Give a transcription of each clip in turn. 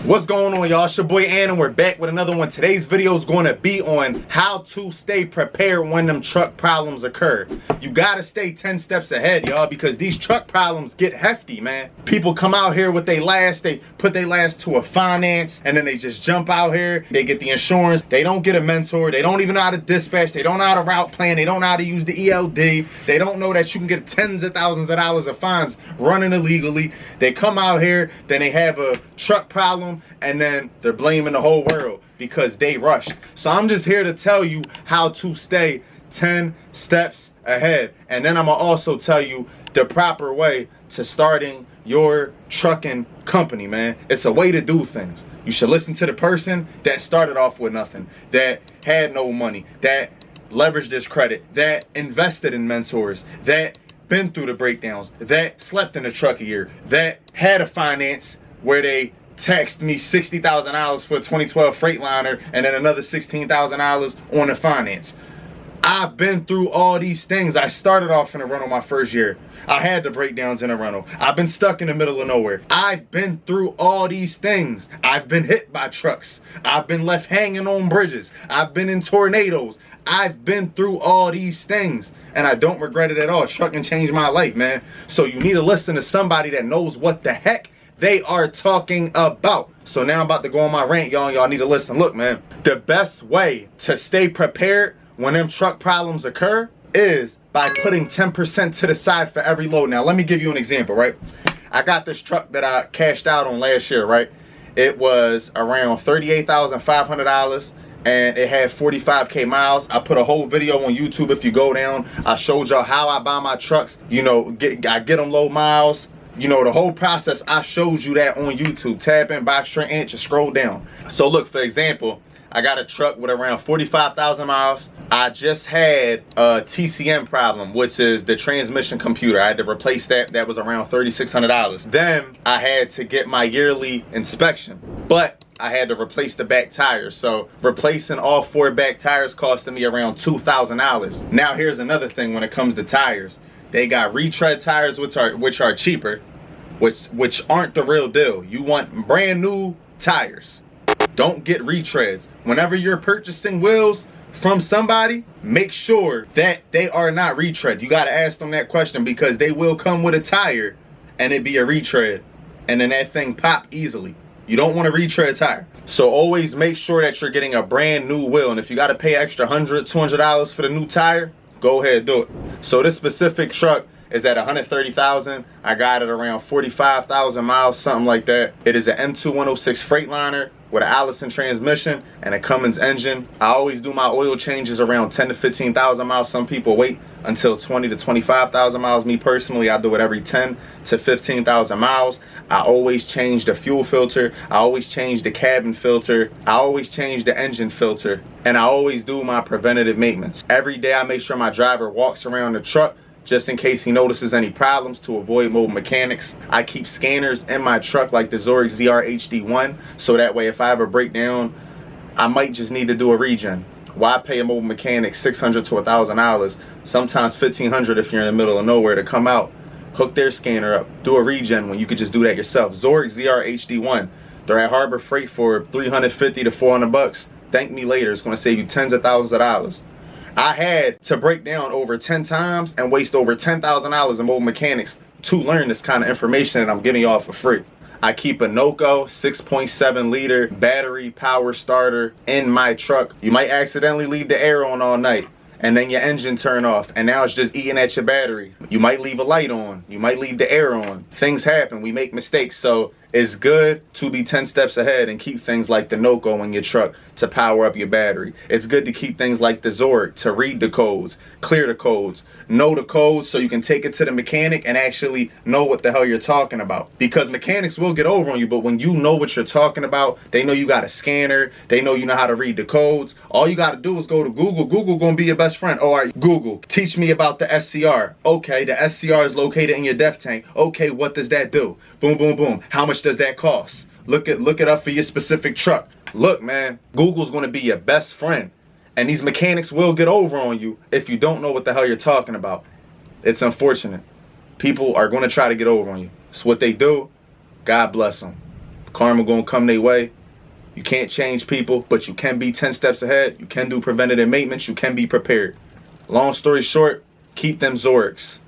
What's going on, y'all? It's your boy Ann and we're back with another one. Today's video is going to be on how to stay prepared when them truck problems occur. You gotta stay 10 steps ahead, y'all, because these truck problems get hefty, man. People come out here with they put their last to a finance, and then they just jump out here. They get the insurance. They don't get a mentor. They don't even know how to dispatch. They don't know how to route plan. They don't know how to use the ELD. They don't know that you can get tens of thousands of dollars of fines running illegally. They come out here, then they have a truck problem, and then they're blaming the whole world because they rushed. So I'm just here to tell you how to stay 10 steps ahead. And then I'm gonna also tell you the proper way to starting your trucking company, man. It's a way to do things. You should listen to the person that started off with nothing, that had no money, that leveraged his credit, that invested in mentors, that been through the breakdowns, that slept in the truck a year, that had a finance where they text me $60,000 for a 2012 Freightliner and then another $16,000 on the finance. I've been through all these things. I started off in a rental my first year. I had the breakdowns in a rental. I've been stuck in the middle of nowhere. I've been through all these things. I've been hit by trucks. I've been left hanging on bridges. I've been in tornadoes. I've been through all these things and I don't regret it at all. Trucking changed my life, man. So you need to listen to somebody that knows what the heck they are talking about. So now I'm about to go on my rant, y'all. Y'all need to listen. Look, man, the best way to stay prepared when them truck problems occur is by putting 10% to the side for every load. Now, let me give you an example, right? I got this truck that I cashed out on last year, right? It was around $38,500 and it had 45K miles. I put a whole video on YouTube. If you go down, I showed y'all how I buy my trucks. You know, I get them low miles. You know, the whole process, I showed you that on YouTube. Tab in, box straight in, just scroll down. So look, for example, I got a truck with around 45,000 miles. I just had a TCM problem, which is the transmission computer. I had to replace that. That was around $3,600. Then I had to get my yearly inspection, but I had to replace the back tires. So replacing all 4 back tires costed me around $2,000. Now here's another thing when it comes to tires. They got retread tires, which are cheaper, which aren't the real deal. You want brand new tires. Don't get retreads. Whenever you're purchasing wheels from somebody, make sure that they are not retread. You gotta ask them that question because they will come with a tire and it be a retread, and then that thing pop easily. You don't want a retread tire. So always make sure that you're getting a brand new wheel, and if you gotta pay extra $100, $200 for the new tire, go ahead, do it. So this specific truck is at 130,000. I got it around 45,000 miles, something like that. It is an M2106 Freightliner with an Allison transmission and a Cummins engine. I always do my oil changes around 10 to 15,000 miles. Some people wait until 20 to 25,000 miles. Me personally, I do it every 10 to 15,000 miles. I always change the fuel filter. I always change the cabin filter. I always change the engine filter. And I always do my preventative maintenance. Every day I make sure my driver walks around the truck just in case he notices any problems to avoid mobile mechanics. I keep scanners in my truck like the Zorg ZR HD1, so that way if I ever break down, I might just need to do a regen. Why pay a mobile mechanic $600 to $1,000, sometimes $1,500 if you're in the middle of nowhere, to come out, hook their scanner up, do a regen when you could just do that yourself. Zorg ZR HD1, they're at Harbor Freight for $350 to $400. Thank me later, it's gonna save you tens of thousands of dollars. I had to break down over 10 times and waste over $10,000 in mobile mechanics to learn this kind of information that I'm giving y'all for free. I keep a Noco 6.7 liter battery power starter in my truck. You might accidentally leave the air on all night and then your engine turn off and now it's just eating at your battery. You might leave a light on. You might leave the air on. Things happen. We make mistakes. So it's good to be 10 steps ahead and keep things like the Noco in your truck to power up your battery. It's good to keep things like the Zorg to read the codes, clear the codes, know the codes so you can take it to the mechanic and actually know what the hell you're talking about. Because mechanics will get over on you, but when you know what you're talking about, they know you got a scanner, they know you know how to read the codes. All you got to do is go to Google. Google gonna be your best friend. All right, Google, teach me about the SCR. Okay, the SCR is located in your def tank. Okay, what does that do? Boom, boom, boom. How much does that cost? Look it up for your specific truck. Look, man, Google's gonna be your best friend. And these mechanics will get over on you if you don't know what the hell you're talking about. It's unfortunate. People are gonna try to get over on you. It's what they do. God bless them. Karma gonna come their way. You can't change people, but you can be 10 steps ahead. You can do preventative maintenance. You can be prepared. Long story short, keep them Zorks.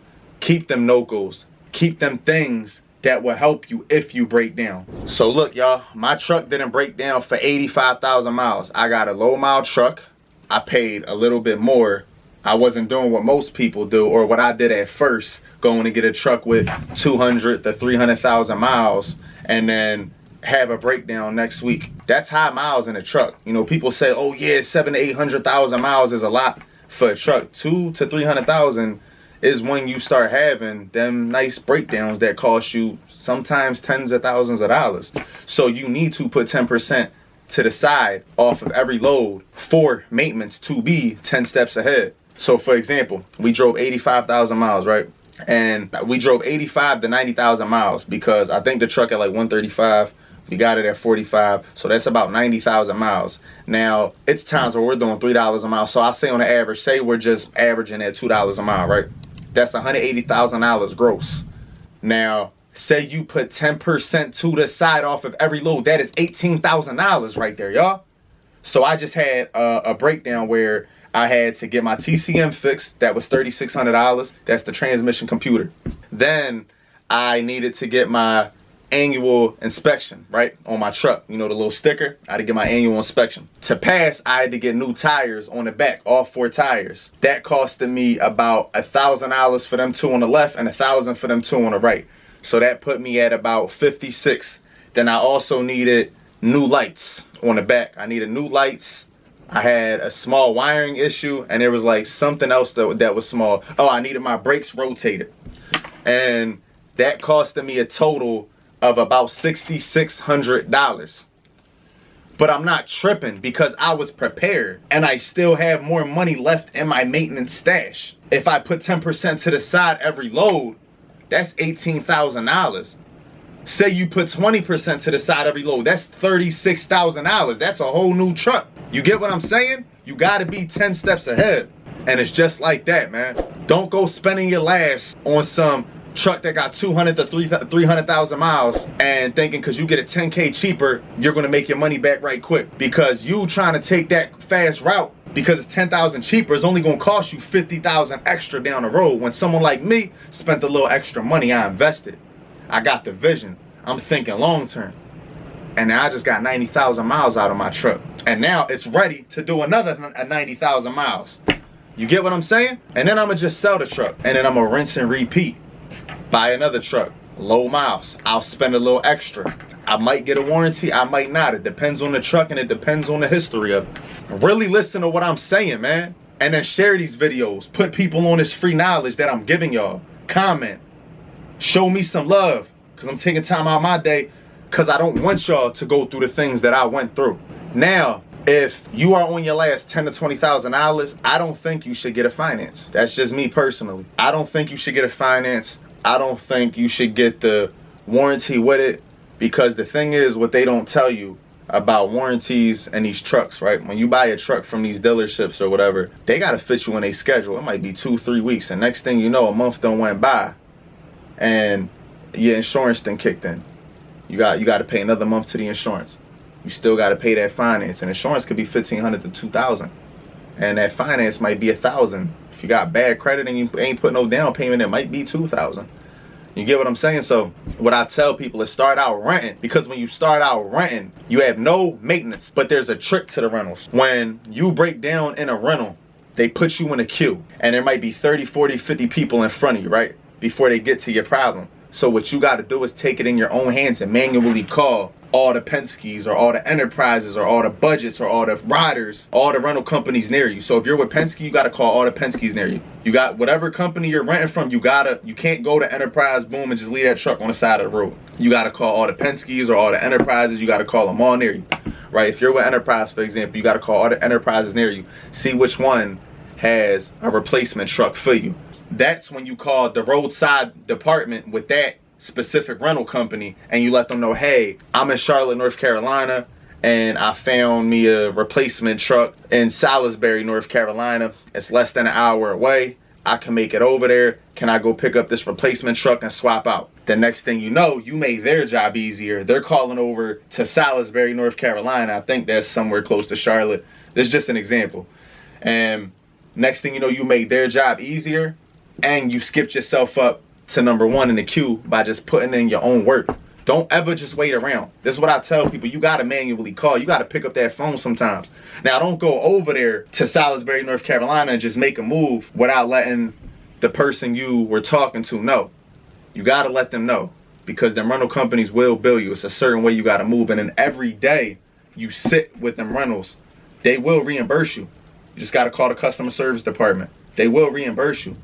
Keep them Nocos. Keep them things that will help you if you break down. So look, y'all, my truck didn't break down for 85,000 miles. I got a low mile truck. I paid a little bit more. I wasn't doing what most people do, or what I did at first, going to get a truck with 200 to 300,000 miles and then have a breakdown next week. That's high miles in a truck. You know, people say, oh yeah, 700,000 to 800,000 miles is a lot for a truck. 200 to 300,000 is when you start having them nice breakdowns that cost you sometimes tens of thousands of dollars. So you need to put 10% to the side off of every load for maintenance to be 10 steps ahead. So for example, we drove 85,000 miles, right? And we drove 85 to 90,000 miles because I think the truck at like 135. We got it at 45, so that's about 90,000 miles. Now, it's times where we're doing $3 a mile, so I say on the average, say we're just averaging at $2 a mile, right? That's $180,000 gross. Now, say you put 10% to the side off of every load, that is $18,000 right there, y'all. So I just had a breakdown where I had to get my TCM fixed. That was $3,600. That's the transmission computer. Then I needed to get my annual inspection, right, on my truck. You know, the little sticker. I had to get my annual inspection. To pass, I had to get new tires on the back, all 4 tires. That costed me about $1,000 for them 2 on the left and $1,000 for them 2 on the right. So that put me at about 56. Then I also needed new lights on the back. I needed new lights. I had a small wiring issue, and there was like something else that was small. Oh, I needed my brakes rotated. And that costed me a total of about $6,600. But I'm not tripping because I was prepared and I still have more money left in my maintenance stash. If I put 10% to the side every load, that's $18,000. Say you put 20% to the side every load, that's $36,000. That's a whole new truck. You get what I'm saying? You gotta be 10 steps ahead. And it's just like that, man. Don't go spending your last on some truck that got 200 to 300,000 miles and thinking because you get a 10K cheaper, you're gonna make your money back right quick. Because you trying to take that fast route because it's 10,000 cheaper, it's only gonna cost you 50,000 extra down the road. When someone like me spent a little extra money, I invested. I got the vision. I'm thinking long term. And now I just got 90,000 miles out of my truck. And now it's ready to do another 90,000 miles. You get what I'm saying? And then I'm gonna just sell the truck. And then I'm gonna rinse and repeat. Buy another truck, low miles. I'll spend a little extra. I might get a warranty, I might not. It depends on the truck and it depends on the history of it. Really listen to what I'm saying, man. And then share these videos. Put people on this free knowledge that I'm giving y'all. Comment. Show me some love. Because I'm taking time out of my day because I don't want y'all to go through the things that I went through. Now, if you are on your last $10,000 to $20,000, I don't think you should get a finance. That's just me personally. I don't think you should get a finance. I don't think you should get the warranty with it, because the thing is, what they don't tell you about warranties and these trucks, right? When you buy a truck from these dealerships or whatever, they got to fit you in a schedule. It might be 2-3 weeks, and next thing you know, a month done went by and your insurance then kicked in. You got to pay another month to the insurance. You still got to pay that finance, and insurance could be $1,500 to $2,000, and that finance might be $1,000. If you got bad credit and you ain't put no down payment, it might be $2,000. You get what I'm saying? So what I tell people is start out renting, because when you start out renting, you have no maintenance. But there's a trick to the rentals. When you break down in a rental, they put you in a queue, and there might be 30, 40, 50 people in front of you, right? Before they get to your problem. So what you got to do is take it in your own hands and manually call all the Penske's or all the Enterprises or all the Budgets or all the Riders, all the rental companies near you. So if you're with Penske, you got to call all the Penske's near you. You got whatever company you're renting from, you can't go to Enterprise, boom, and just leave that truck on the side of the road. You got to call all the Penske's or all the Enterprises. You got to call them all near you, right? If you're with Enterprise, for example, you got to call all the Enterprises near you. See which one has a replacement truck for you. That's when you call the roadside department with that specific rental company and you let them know, hey, I'm in Charlotte, North Carolina, and I found me a replacement truck in Salisbury, North Carolina. It's less than an hour away. I can make it over there. Can I go pick up this replacement truck and swap out? The next thing you know, you made their job easier. They're calling over to Salisbury, North Carolina. I think that's somewhere close to Charlotte. This is just an example. And next thing you know, you made their job easier, and you skipped yourself up to number 1 in the queue by just putting in your own work. Don't ever just wait around. This is what I tell people. You got to manually call. You got to pick up that phone sometimes. Now, don't go over there to Salisbury, North Carolina and just make a move without letting the person you were talking to know. You got to let them know, because them rental companies will bill you. It's a certain way you got to move. And then every day you sit with them rentals, they will reimburse you. You just got to call the customer service department. They will reimburse you.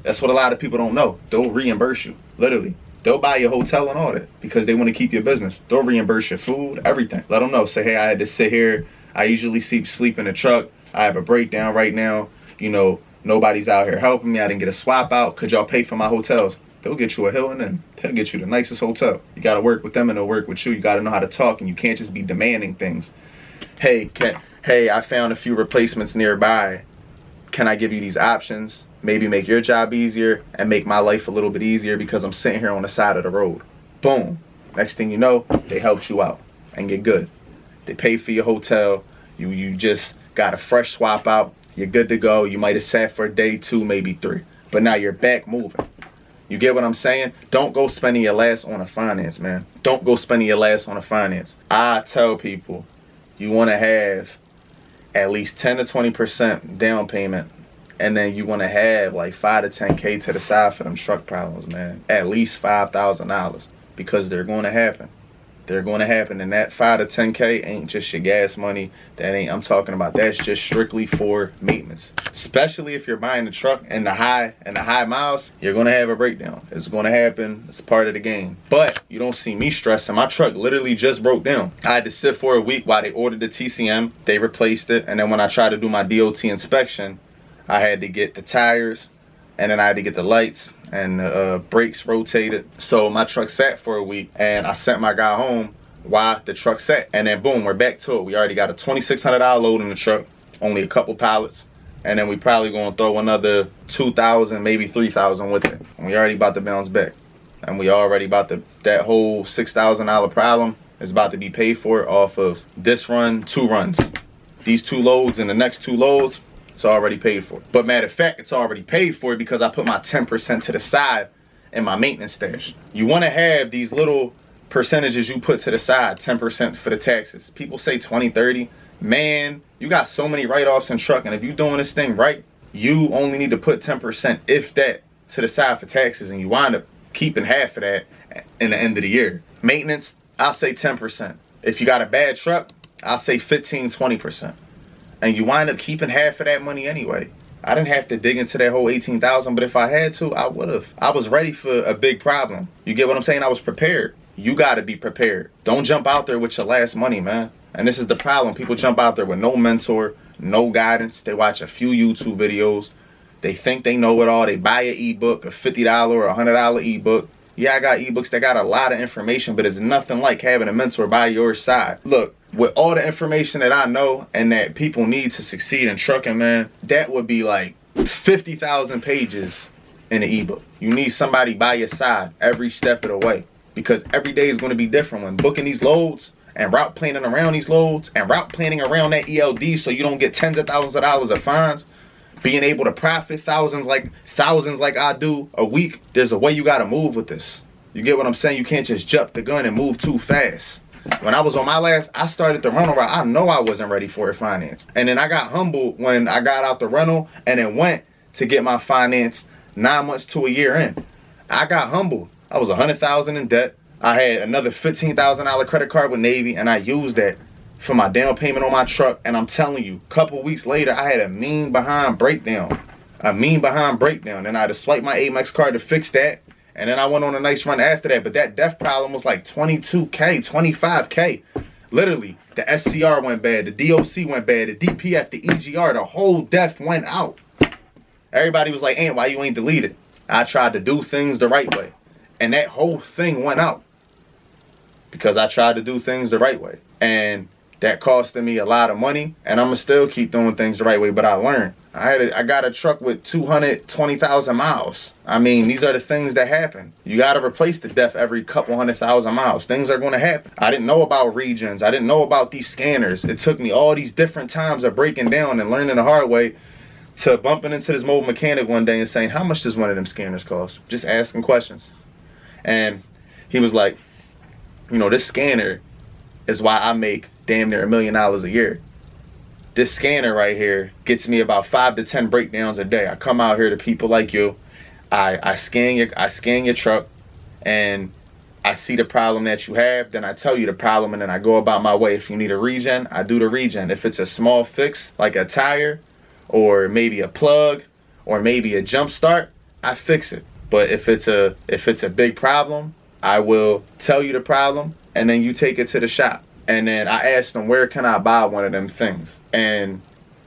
That's what a lot of people don't know. They'll reimburse you, literally. They'll buy your hotel and all that because they want to keep your business. They'll reimburse your food, everything. Let them know. Say, hey, I had to sit here. I usually sleep in the truck. I have a breakdown right now. You know, nobody's out here helping me. I didn't get a swap out. Could y'all pay for my hotels? They'll get you a Hilton and they'll get you the nicest hotel. You got to work with them and they'll work with you. You got to know how to talk, and you can't just be demanding things. Hey, I found a few replacements nearby. Can I give you these options? Maybe make your job easier and make my life a little bit easier because I'm sitting here on the side of the road. Boom. Next thing you know, they helped you out and get good. They pay for your hotel. You just got a fresh swap out. You're good to go. You might have sat for a day, 2, maybe 3. But now you're back moving. You get what I'm saying? Don't go spending your last on a finance, man. Don't go spending your last on a finance. I tell people you want to have at least 10 to 20% down payment. And then you want to have like 5 to 10K to the side for them truck problems, man. At least $5,000, because they're going to happen. They're going to happen. And that 5 to 10K ain't just your gas money. That ain't, I'm talking about, that's just strictly for maintenance. Especially if you're buying the truck and the high miles, you're going to have a breakdown. It's going to happen. It's part of the game. But you don't see me stressing. My truck literally just broke down. I had to sit for a week while they ordered the TCM. They replaced it. And then when I tried to do my DOT inspection, I had to get the tires, and then I had to get the lights and the brakes rotated. So my truck sat for a week, and I sent my guy home while the truck sat. And then boom, we're back to it. We already got a $2,600 load in the truck, only a couple pallets. And then we probably gonna throw another 2,000, maybe 3,000 with it. And we already about to bounce back. And we already about to, that whole $6,000 problem is about to be paid for off of this run, 2 runs. These 2 loads and the next 2 loads, it's already paid for. But matter of fact, it's already paid for because I put my 10% to the side in my maintenance stash. You want to have these little percentages you put to the side, 10% for the taxes. People say 20, 30. Man, you got so many write-offs in trucking. If you're doing this thing right, you only need to put 10%, if that, to the side for taxes, and you wind up keeping half of that in the end of the year. Maintenance, I'll say 10%. If you got a bad truck, I'll say 15, 20%. And you wind up keeping half of that money anyway. I didn't have to dig into that whole 18,000, but if I had to, I would have. I was ready for a big problem. You get what I'm saying? I was prepared. You got to be prepared. Don't jump out there with your last money, man. And this is the problem. People jump out there with no mentor, no guidance. They watch a few YouTube videos. They think they know it all. They buy an ebook, a $50 or $100 ebook. Yeah, I got ebooks that got a lot of information, but it's nothing like having a mentor by your side. Look, with all the information that I know and that people need to succeed in trucking, man, that would be like 50,000 pages in an ebook. You need somebody by your side every step of the way, because every day is going to be different. When booking these loads and route planning around these loads and route planning around that ELD so you don't get tens of thousands of dollars of fines, being able to profit thousands like I do a week, there's a way you got to move with this. You get what I'm saying? You can't just jump the gun and move too fast. When I was on my last, I started the rental route. I know I wasn't ready for it financed. And then I got humbled when I got out the rental and then went to get my finance 9 months to a year in. I got humbled. I was $100,000 in debt. I had another $15,000 credit card with Navy, and I used that for my down payment on my truck. And I'm telling you, a couple weeks later, I had a mean behind breakdown. And I had to swipe my Amex card to fix that. And then I went on a nice run after that. But that death problem was like 22K, 25K. Literally, the SCR went bad, the DOC went bad, the DPF, the EGR, the whole death went out. Everybody was like, Aunt, why you ain't deleted? I tried to do things the right way. And that whole thing went out because I tried to do things the right way. And That costed me a lot of money, and I'm gonna still keep doing things the right way, but I learned. I got a truck with 220,000 miles. I mean, these are the things that happen. You gotta replace the DEF every couple 100,000 miles. Things are gonna happen. I didn't know about regions. I didn't know about these scanners. It took me all these different times of breaking down and learning the hard way to bumping into this mobile mechanic one day and saying, how much does one of them scanners cost? Just asking questions. And he was like, you know, this scanner is why I make damn near $1 million a year. This scanner right here gets me about 5 to 10 breakdowns a day. I come out here to people like you. I scan your truck, and I see the problem that you have. Then I tell you the problem, and then I go about my way. If you need a regen, I do the regen. If it's a small fix like a tire, or maybe a plug, or maybe a jump start, I fix it. But if it's a big problem, I will tell you the problem, and then you take it to the shop. And then I asked him, where can I buy one of them things? And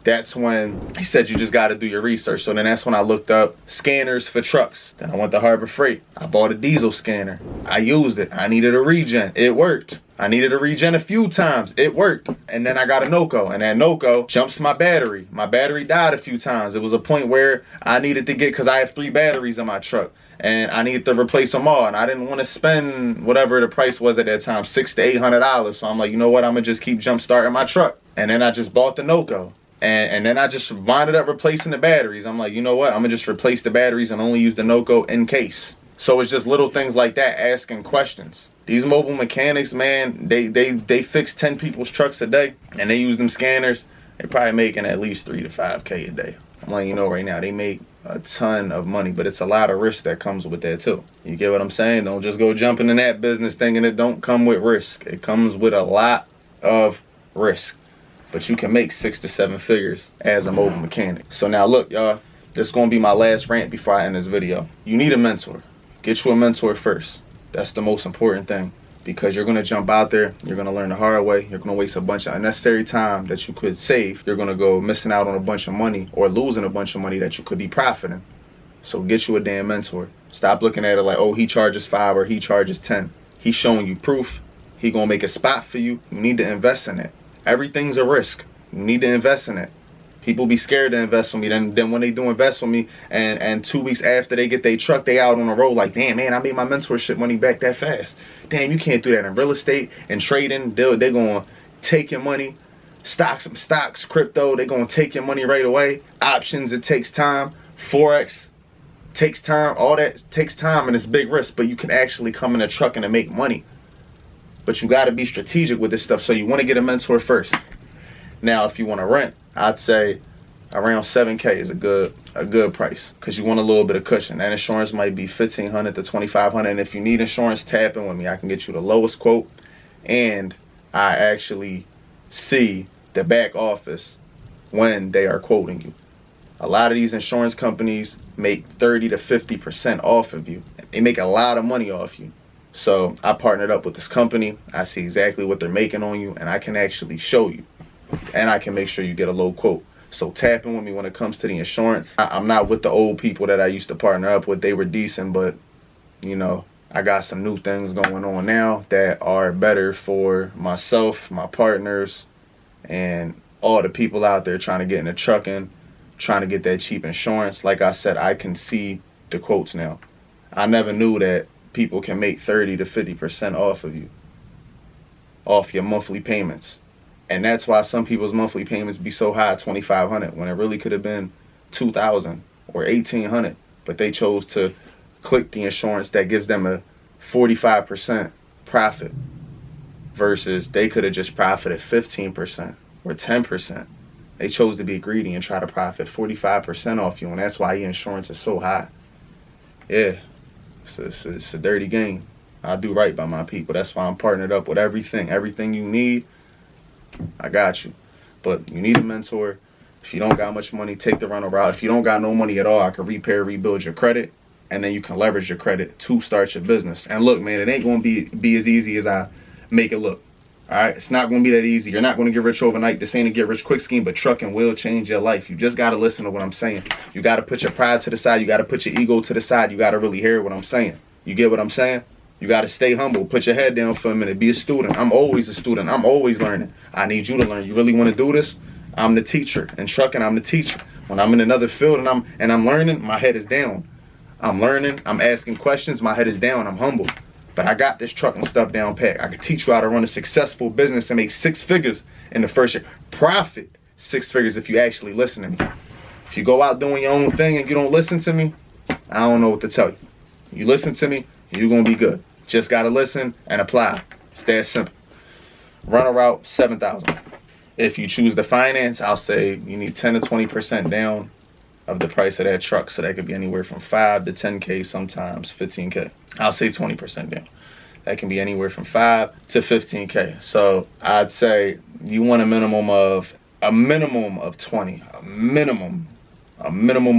that's when he said, you just got to do your research. So then that's when I looked up scanners for trucks. Then I went to Harbor Freight. I bought a diesel scanner. I used it. I needed a regen. It worked. I needed a regen a few times. It worked. And then I got a NOCO. And that NOCO jumps my battery. My battery died a few times. It was a point where I needed to get, because I have 3 batteries in my truck, and I needed to replace them all, and I didn't want to spend whatever the price was at that time, $600 to $800. So I'm like, you know what, I'm gonna just keep jump starting my truck. And then I just bought the NOCO, and then I just winded up replacing the batteries. I'm like, you know what, I'm gonna just replace the batteries and only use the NOCO in case. So it's just little things like that, asking questions. These mobile mechanics, man, they fix 10 people's trucks a day, and they use them scanners. They're probably making at least 3 to 5K a day. I'm letting you know right now, they make a ton of money, but it's a lot of risk that comes with that too. You get what I'm saying? Don't just go jumping in that business thinking it don't come with risk. It comes with a lot of risk, but you can make 6 to 7 figures as a mobile mechanic. So now look, y'all, this is gonna be my last rant before I end this video. You need a mentor. Get you a mentor first. That's the most important thing, because you're gonna jump out there, you're gonna learn the hard way, you're gonna waste a bunch of unnecessary time that you could save, you're gonna go missing out on a bunch of money or losing a bunch of money that you could be profiting. So get you a damn mentor. Stop looking at it like, oh, he charges 5 or he charges 10. He's showing you proof. He gonna make a spot for you. You need to invest in it. Everything's a risk. You need to invest in it. People be scared to invest with me. Then when they do invest with me, and 2 weeks after they get their truck, they out on the road like, damn, man, I made my mentorship money back that fast. Damn, you can't do that in real estate and trading. They're going to take your money. Stocks, crypto, they're going to take your money right away. Options, it takes time. Forex takes time. All that takes time, and it's big risk, but you can actually come in a truck and make money. But you got to be strategic with this stuff, so you want to get a mentor first. Now, if you want to rent, I'd say around 7K is a good price, because you want a little bit of cushion. That insurance might be $1,500 to $2,500, and if you need insurance, tap in with me. I can get you the lowest quote, and I actually see the back office when they are quoting you. A lot of these insurance companies make 30 to 50% off of you. They make a lot of money off you. So I partnered up with this company. I see exactly what they're making on you, and I can actually show you, and I can make sure you get a low quote. So tap in with me when it comes to the insurance. I'm not with the old people that I used to partner up with. They were decent, but you know, I got some new things going on now that are better for myself, my partners, and all the people out there trying to get into trucking, trying to get that cheap insurance. Like I said, I can see the quotes now. I never knew that people can make 30 to 50% off of you, off your monthly payments. And that's why some people's monthly payments be so high, $2,500, when it really could have been $2,000 or $1,800. But they chose to click the insurance that gives them a 45% profit, versus they could have just profited 15% or 10%. They chose to be greedy and try to profit 45% off you, and that's why your insurance is so high. Yeah, it's a dirty game. I do right by my people. That's why I'm partnered up with everything you need. I got you. But you need a mentor. If you don't got much money, take the rental route. If you don't got no money at all, I can rebuild your credit, and then you can leverage your credit to start your business. And look, man, it ain't going to be as easy as I make it look. All right, it's not going to be that easy. You're not going to get rich overnight. This ain't a get rich quick scheme, but trucking will change your life. You just got to listen to what I'm saying. You got to put your pride to the side. You got to put your ego to the side. You got to really hear what I'm saying. You get what I'm saying? You got to stay humble. Put your head down for a minute. Be a student. I'm always a student. I'm always learning. I need you to learn. You really want to do this? I'm the teacher. In trucking, I'm the teacher. When I'm in another field and I'm learning, my head is down. I'm learning. I'm asking questions. My head is down. I'm humble. But I got this trucking stuff down pat. I can teach you how to run a successful business and make 6 figures in the first year. Profit 6 figures if you actually listen to me. If you go out doing your own thing and you don't listen to me, I don't know what to tell you. You listen to me, you're going to be good. Just got to listen and apply. It's that simple. Run a route, $7,000. If you choose the finance, I'll say you need 10 to 20% down of the price of that truck. So that could be anywhere from 5 to 10K, sometimes 15K. I'll say 20% down. That can be anywhere from 5 to 15K. So I'd say you want a minimum of 20. A minimum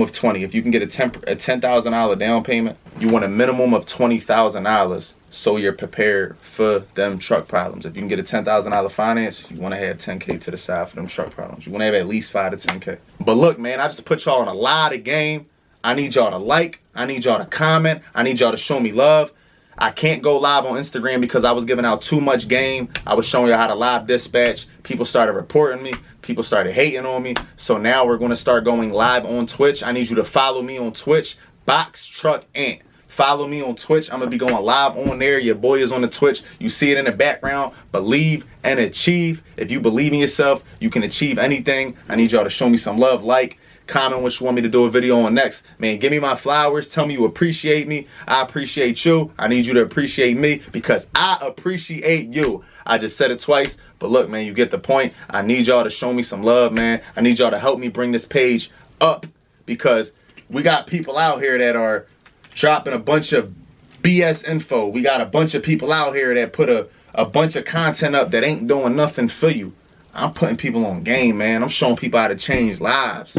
of 20. If you can get a $10,000 down payment, you want a minimum of $20,000 so you're prepared for them truck problems. If you can get a $10,000 finance, you want to have 10K to the side for them truck problems. You want to have at least 5 to 10K. But look, man, I just put y'all on a lot of game. I need y'all to like. I need y'all to comment. I need y'all to show me love. I can't go live on Instagram because I was giving out too much game. I was showing you how to live dispatch. People started reporting me. People started hating on me. So now we're going to start going live on Twitch. I need you to follow me on Twitch, Box Truck Ant. Follow me on Twitch. I'm going to be going live on there. Your boy is on the Twitch. You see it in the background. Believe and achieve. If you believe in yourself, you can achieve anything. I need y'all to show me some love. Like, comment what you want me to do a video on next. Man, give me my flowers. Tell me you appreciate me. I appreciate you. I need you to appreciate me because I appreciate you. I just said it twice, but look, man, you get the point. I need y'all to show me some love, man. I need y'all to help me bring this page up because we got people out here that are dropping a bunch of BS info. We got a bunch of people out here that put a bunch of content up that ain't doing nothing for you. I'm putting people on game, man. I'm showing people how to change lives.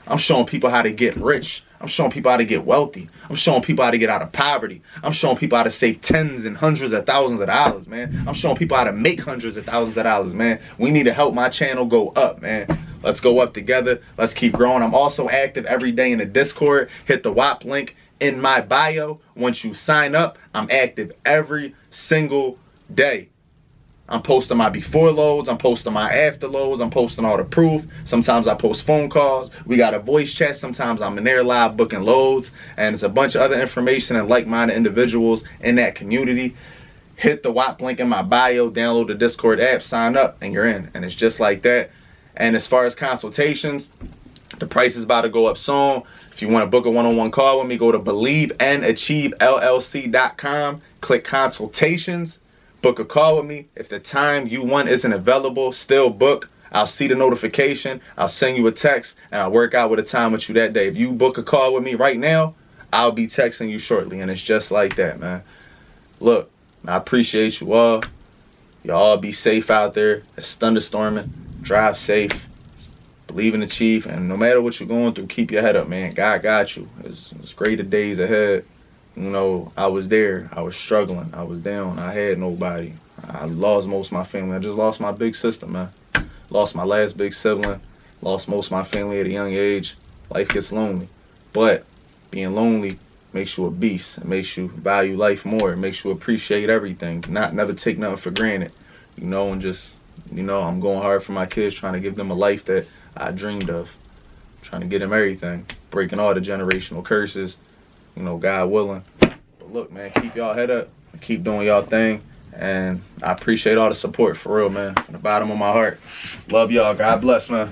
I'm showing people how to get rich. I'm showing people how to get wealthy. I'm showing people how to get out of poverty. I'm showing people how to save tens and hundreds of thousands of dollars, man. I'm showing people how to make hundreds of thousands of dollars, man. We need to help my channel go up, man. Let's go up together. Let's keep growing. I'm also active every day in the Discord. Hit the WAP link in my bio. Once you sign up, I'm active every single day. I'm posting my before loads, I'm posting my after loads, I'm posting all the proof. Sometimes I post phone calls. We got a voice chat. Sometimes I'm in there live booking loads. And it's a bunch of other information and like-minded individuals in that community. Hit the WAP link in my bio, download the Discord app, sign up, and you're in. And it's just like that. And as far as consultations, the price is about to go up soon. If you want to book a one-on-one call with me, go to believeandachieveLLC.com, click consultations. Book a call with me. If the time you want isn't available, still book. I'll see the notification. I'll send you a text, and I'll work out with a time with you that day. If you book a call with me right now, I'll be texting you shortly, and it's just like that, man. Look, I appreciate you all. Y'all be safe out there. It's thunderstorming. Drive safe. Believe and achieve. And no matter what you're going through, keep your head up, man. God got you. It's greater days ahead. You know, I was there. I was struggling. I was down. I had nobody. I lost most of my family. I just lost my big sister, man. Lost my last big sibling. Lost most of my family at a young age. Life gets lonely. But being lonely makes you a beast. It makes you value life more. It makes you appreciate everything. Never take nothing for granted. You know, and just, you know, I'm going hard for my kids, trying to give them a life that I dreamed of. Trying to get them everything. Breaking all the generational curses. You know, God willing. But look, man, keep y'all head up. Keep doing y'all thing. And I appreciate all the support, for real, man. From the bottom of my heart. Love y'all. God bless, man.